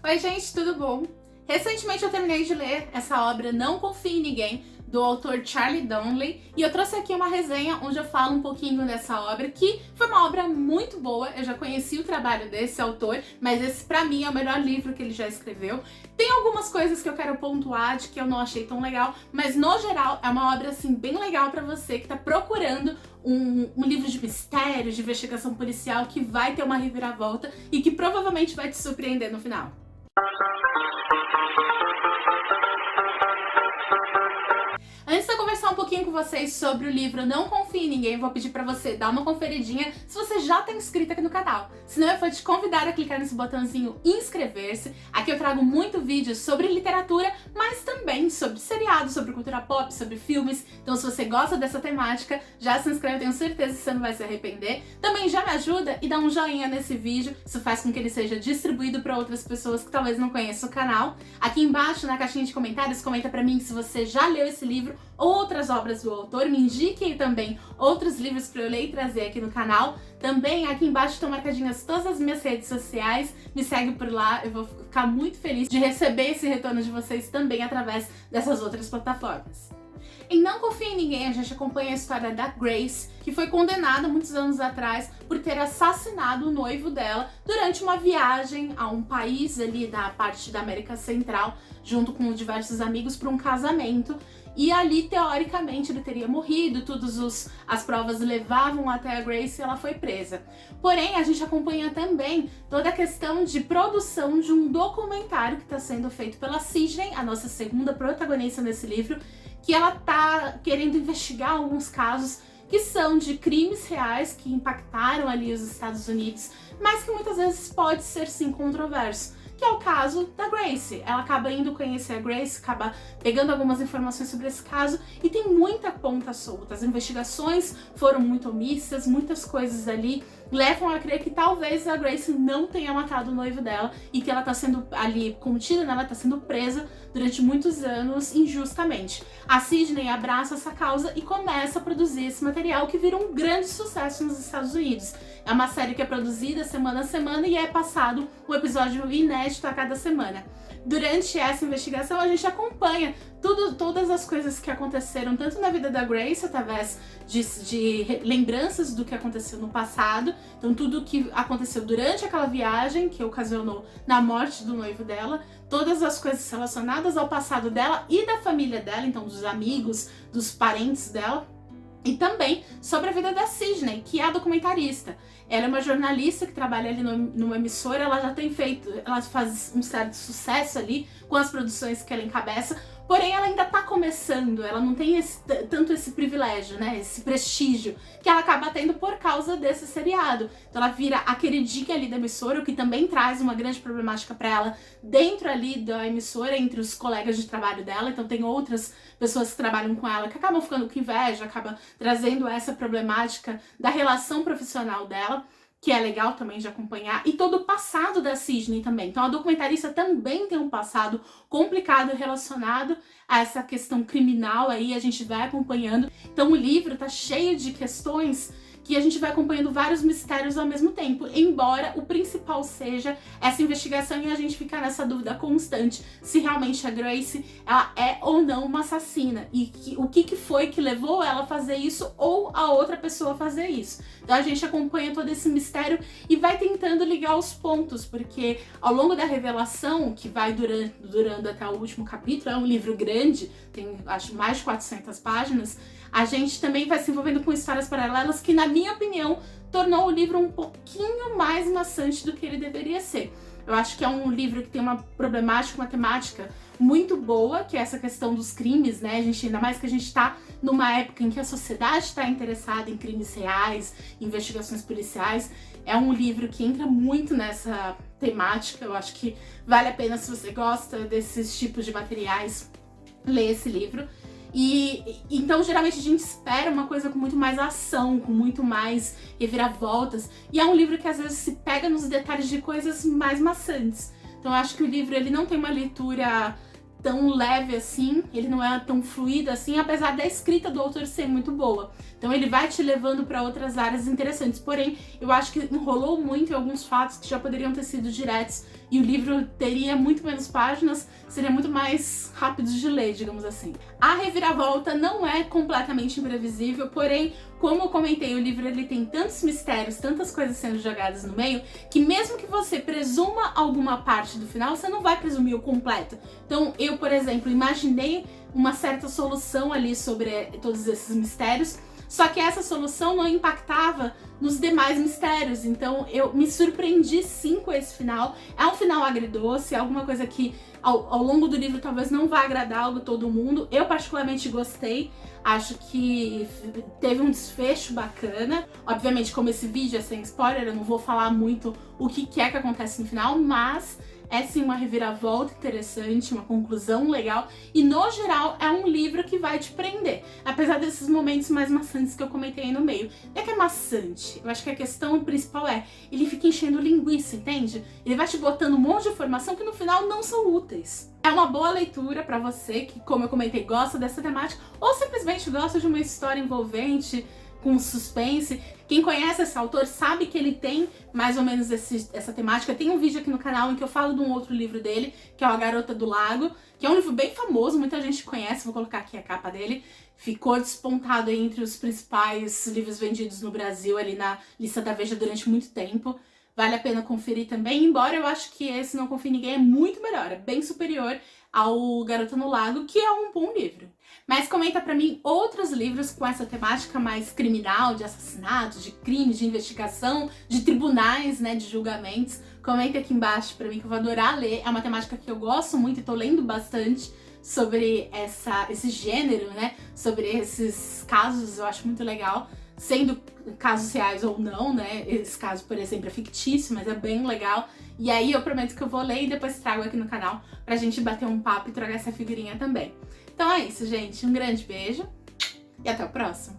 Oi gente, tudo bom? Recentemente eu terminei de ler essa obra Não Confie em Ninguém, do autor Charlie Donnelly, e eu trouxe aqui uma resenha onde eu falo um pouquinho dessa obra, que foi uma obra muito boa. Eu já conheci o trabalho desse autor, mas esse pra mim é o melhor livro que ele já escreveu. Tem algumas coisas que eu quero pontuar de que eu não achei tão legal, mas no geral é uma obra assim bem legal pra você que tá procurando um livro de mistério, de investigação policial que vai ter uma reviravolta e que provavelmente vai te surpreender no final. Antes de eu conversar um pouquinho com vocês sobre o livro Não Confie em Ninguém, vou pedir pra você dar uma conferidinha se você já tá inscrito aqui no canal. Senão eu vou te convidar a clicar nesse botãozinho inscrever-se. Aqui eu trago muito vídeo sobre literatura, mas também sobre seriados, sobre cultura pop, sobre filmes. Então se você gosta dessa temática, já se inscreve, eu tenho certeza que você não vai se arrepender. Também já me ajuda e dá um joinha nesse vídeo, isso faz com que ele seja distribuído para outras pessoas que talvez não conheçam o canal. Aqui embaixo, na caixinha de comentários, comenta pra mim se você já leu esse livro, outras obras do autor, me indiquem também outros livros para eu ler e trazer aqui no canal. Também aqui embaixo estão marcadinhas todas as minhas redes sociais, me segue por lá, eu vou ficar muito feliz de receber esse retorno de vocês também através dessas outras plataformas. Em Não Confie em Ninguém, a gente acompanha a história da Grace, que foi condenada muitos anos atrás por ter assassinado o noivo dela durante uma viagem a um país ali da parte da América Central, junto com diversos amigos, para um casamento. E ali, teoricamente, ele teria morrido, as provas levavam até a Grace e ela foi presa. Porém, a gente acompanha também toda a questão de produção de um documentário que está sendo feito pela Sidney, a nossa segunda protagonista nesse livro, que ela tá querendo investigar alguns casos que são de crimes reais que impactaram ali os Estados Unidos, mas que muitas vezes pode ser sim controverso. Que é o caso da Grace. Ela acaba indo conhecer a Grace, acaba pegando algumas informações sobre esse caso e tem muita ponta solta. As investigações foram muito omissas, muitas coisas ali levam a crer que talvez a Grace não tenha matado o noivo dela e que ela tá sendo ali contida, né? Ela tá sendo presa durante muitos anos injustamente. A Sidney abraça essa causa e começa a produzir esse material que vira um grande sucesso nos Estados Unidos. É uma série que é produzida semana a semana e é passado um episódio inédito a cada semana. Durante essa investigação, a gente acompanha todas as coisas que aconteceram, tanto na vida da Grace, através de lembranças do que aconteceu no passado, então tudo que aconteceu durante aquela viagem, que ocasionou na morte do noivo dela, todas as coisas relacionadas ao passado dela e da família dela, então dos amigos, dos parentes dela, e também sobre a vida da Sidney, que é a documentarista. Ela é uma jornalista que trabalha ali numa emissora, ela faz um certo sucesso ali com as produções que ela encabeça, porém ela ainda tá começando, ela não tem tanto esse privilégio, né, esse prestígio que ela acaba tendo por causa desse seriado. Então ela vira a queridinha ali da emissora, o que também traz uma grande problemática para ela dentro ali da emissora, entre os colegas de trabalho dela. Então tem outras pessoas que trabalham com ela que acabam ficando com inveja, acaba trazendo essa problemática da relação profissional dela, que é legal também de acompanhar, e todo o passado da Sidney também. Então a documentarista também tem um passado complicado relacionado a essa questão criminal aí, a gente vai acompanhando. Então o livro tá cheio de questões que a gente vai acompanhando vários mistérios ao mesmo tempo, embora o principal seja essa investigação e a gente ficar nessa dúvida constante se realmente a Grace ela é ou não uma assassina e o que foi que levou ela a fazer isso ou a outra pessoa a fazer isso. Então a gente acompanha todo esse mistério e vai tentando ligar os pontos, porque ao longo da revelação, que vai durando até o último capítulo, é um livro grande, tem acho mais de 400 páginas, a gente também vai se envolvendo com histórias paralelas que, na minha opinião, tornou o livro um pouquinho mais maçante do que ele deveria ser. Eu acho que é um livro que tem uma problemática, uma temática muito boa, que é essa questão dos crimes, né? Ainda mais que a gente tá numa época em que a sociedade está interessada em crimes reais, investigações policiais. É um livro que entra muito nessa temática. Eu acho que vale a pena, se você gosta desses tipos de materiais, ler esse livro. E então geralmente a gente espera uma coisa com muito mais ação, com muito mais reviravoltas, e é um livro que às vezes se pega nos detalhes de coisas mais maçantes. Então eu acho que o livro ele não tem uma leitura tão leve assim, ele não é tão fluido assim, apesar da escrita do autor ser muito boa. Então ele vai te levando para outras áreas interessantes, porém eu acho que enrolou muito em alguns fatos que já poderiam ter sido diretos e o livro teria muito menos páginas, seria muito mais rápido de ler, digamos assim. A reviravolta não é completamente imprevisível, porém, como eu comentei, o livro ele tem tantos mistérios, tantas coisas sendo jogadas no meio, que mesmo que você presuma alguma parte do final, você não vai presumir o completo. Então eu, por exemplo, imaginei uma certa solução ali sobre todos esses mistérios, só que essa solução não impactava nos demais mistérios, então eu me surpreendi sim com esse final. É um final agridoce, é alguma coisa que ao longo do livro talvez não vá agradar todo mundo. Eu particularmente gostei, acho que teve um desfecho bacana. Obviamente, como esse vídeo é sem spoiler, eu não vou falar muito o que é que acontece no final, mas é sim uma reviravolta interessante, uma conclusão legal e no geral é um livro que vai te prender, apesar desses momentos mais maçantes que eu comentei aí no meio. Não é que é maçante, eu acho que a questão principal é, ele fica enchendo linguiça, entende? Ele vai te botando um monte de informação que no final não são úteis. É uma boa leitura pra você que, como eu comentei, gosta dessa temática ou simplesmente gosta de uma história envolvente, com suspense. Quem conhece esse autor sabe que ele tem mais ou menos essa temática. Tem um vídeo aqui no canal em que eu falo de um outro livro dele, que é o A Garota do Lago, que é um livro bem famoso, muita gente conhece, vou colocar aqui a capa dele. Ficou despontado entre os principais livros vendidos no Brasil, ali na lista da Veja durante muito tempo. Vale a pena conferir também, embora eu acho que esse Não Confie em Ninguém é muito melhor, é bem superior ao Garota no Lago, que é um bom livro. Mas comenta pra mim outros livros com essa temática mais criminal, de assassinatos, de crimes, de investigação, de tribunais, né, de julgamentos. Comenta aqui embaixo pra mim que eu vou adorar ler, é uma temática que eu gosto muito e tô lendo bastante sobre esse gênero, né, sobre esses casos, eu acho muito legal. Sendo casos reais ou não, né? Esse caso, por exemplo, é fictício, mas é bem legal. E aí eu prometo que eu vou ler e depois trago aqui no canal pra gente bater um papo e trocar essa figurinha também. Então é isso, gente. Um grande beijo e até o próximo.